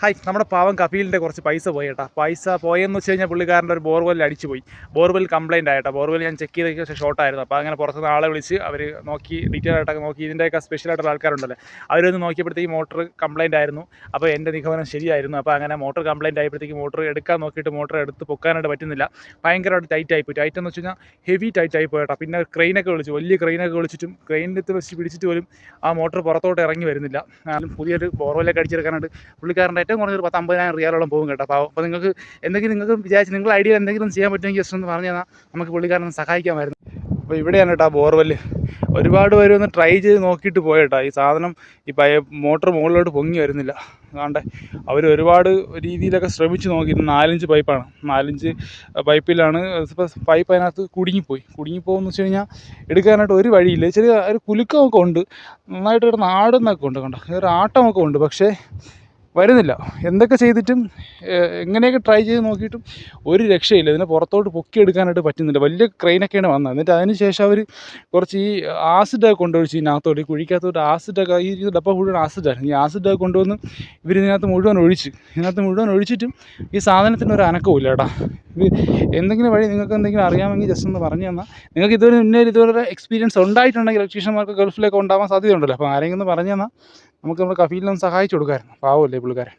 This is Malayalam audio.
ഹായ്, നമ്മുടെ പാവം കഫീലിൻ്റെ കുറച്ച് പൈസ പോയി കേട്ടോ. പൈസ പോയെന്ന് വെച്ച് കഴിഞ്ഞാൽ പുള്ളിക്കാരൻ്റെ ഒരു ബോർവെല്ലിൽ അടിച്ചു പോയി. ബോർവെൽ കംപ്ലയിൻ്റ് ആയിട്ടോ. ബോർവെൽ ഞാൻ ചെക്ക് ചെയ്ത ശേഷം ഷോർട്ടായിരുന്നു. അപ്പോൾ അങ്ങനെ പുറത്തുനിന്ന് ആളെ വിളിച്ച് അവർ നോക്കി ഡീറ്റെയിൽ ആയിട്ടൊക്കെ നോക്കി. ഇതിൻ്റെയൊക്കെ സ്പെഷ്യലായിട്ടുള്ള ആൾക്കാരുണ്ടല്ലോ, അവരൊന്ന് നോക്കിയപ്പോഴത്തേക്ക് മോട്ടർ കംപ്ലയിൻ്റ് ആയിരുന്നു. അപ്പോൾ എൻ്റെ നിഗമനം ശരിയായിരുന്നു. അപ്പോൾ അങ്ങനെ മോട്ടർ കംപ്ലയിൻ്റ് ആയപ്പോഴത്തേക്ക് മോട്ടർ എടുക്കാൻ നോക്കിയിട്ട് മോട്ടർ എടുത്ത് പൊക്കാനായിട്ട് പറ്റുന്നില്ല. ഭയങ്കരമായിട്ട് ടൈറ്റ് ആയിപ്പോയി. ടൈറ്റ് എന്ന് വെച്ച് കഴിഞ്ഞാൽ ഹെവി ടൈറ്റ് ആയി പോയിട്ടോ. പിന്നെ ക്രെയിനൊക്കെ വിളിച്ചു, വലിയ ക്രെയിനൊക്കെ വിളിച്ചിട്ടും ക്രെയിനിൽ വെച്ച് പിടിച്ചിട്ട് പോലും ആ മോട്ടർ പുറത്തോട്ട് ഇറങ്ങി വരുന്നില്ല. പുതിയൊരു ബോർവെല്ലൊക്കെ അടിച്ചെടുക്കാനായിട്ട് പുള്ളിക്കാരൻ്റെ ഏറ്റവും കുറഞ്ഞൊരു 10-50,000 റിയാലോളം പോകും കേട്ടോ. അപ്പോൾ നിങ്ങൾക്ക് നിങ്ങൾക്ക് വിചാരിച്ച് നിങ്ങൾ ഐഡിയ എന്തെങ്കിലും ചെയ്യാൻ പറ്റുമെങ്കിൽ ജസ്റ്റ് ഒന്ന് പറഞ്ഞു തന്നാൽ നമുക്ക് പുള്ളിക്കാരനെ സഹായിക്കാമായിരുന്നു. അപ്പോൾ ഇവിടെയാണ് കേട്ടോ ബോർവെല്ല്. ഒരുപാട് പേര് ഒന്ന് ട്രൈ ചെയ്ത് നോക്കിയിട്ട് പോയേട്ടാ. ഈ സാധനം ഈ മോട്ടർ മുകളിലോട്ട് പൊങ്ങി വരുന്നില്ല. അതുകൊണ്ട് അവർ ഒരുപാട് രീതിയിലൊക്കെ ശ്രമിച്ച് നോക്കി. 4-5 പൈപ്പാണ്, 4-5 പൈപ്പിലാണ്. ഇപ്പോൾ പൈപ്പ് അതിനകത്ത് കുടുങ്ങിപ്പോകുമെന്ന് വെച്ച് കഴിഞ്ഞാൽ എടുക്കാനായിട്ട് ഒരു വഴിയില്ല. ചെറിയ ഒരു കുലുക്കമൊക്കെ ഉണ്ട്, നന്നായിട്ട് കിടന്ന് ആടുന്നൊക്കെ ഉണ്ട്, കണ്ടോ ഒരു ആട്ടമൊക്കെ ഉണ്ട്. പക്ഷേ വരുന്നില്ല. എന്തൊക്കെ ചെയ്തിട്ടും എങ്ങനെയൊക്കെ ട്രൈ ചെയ്ത് നോക്കിയിട്ടും ഒരു രക്ഷയില്ല. ഇതിനെ പുറത്തോട്ട് പൊക്കിയെടുക്കാനായിട്ട് പറ്റുന്നില്ല. വലിയ ക്രെയിനൊക്കെയാണ് വന്നത്. എന്നിട്ട് അതിന് ശേഷം അവർ കുറച്ച് ഈ ആസിഡൊക്കെ കൊണ്ടുവച്ച് ഇതിനകത്തോട്ട്, ഈ കുഴിക്കകത്തോട്ട് ആസിഡൊക്കെ, ഈ ഡപ്പ മുഴുവൻ ആസിഡായിരുന്നു. ഈ ആസിഡൊക്കെ കൊണ്ടുവന്ന് ഇതിനകത്ത് മുഴുവൻ ഒഴിച്ചിട്ടും ഈ സാധനത്തിന് ഒരു അനക്കവും ഇല്ല കേട്ടോ. ഇത് എന്തെങ്കിലും വഴി നിങ്ങൾക്ക് എന്തെങ്കിലും അറിയാമെങ്കിൽ ജസ്റ്റ് ഒന്ന് പറഞ്ഞു തന്നാൽ. നിങ്ങൾക്ക് ഇതുവരെ എക്സ്പീരിയൻസ് ഉണ്ടായിട്ടുണ്ടെങ്കിൽ ഇലക്ട്രീഷ്യന്മാർക്ക് ഗൾഫിലൊക്കെ ഉണ്ടാവാൻ സാധ്യതയുണ്ടല്ലോ. അപ്പോൾ ആരെങ്കിലും ഒന്ന് പറഞ്ഞു തന്നാൽ നമുക്ക് നമ്മുടെ കഫീലിനൊന്ന് സഹായിച്ചു കൊടുക്കാമായിരുന്നു. പാവമല്ലേ പുള്ളിക്കാരൻ.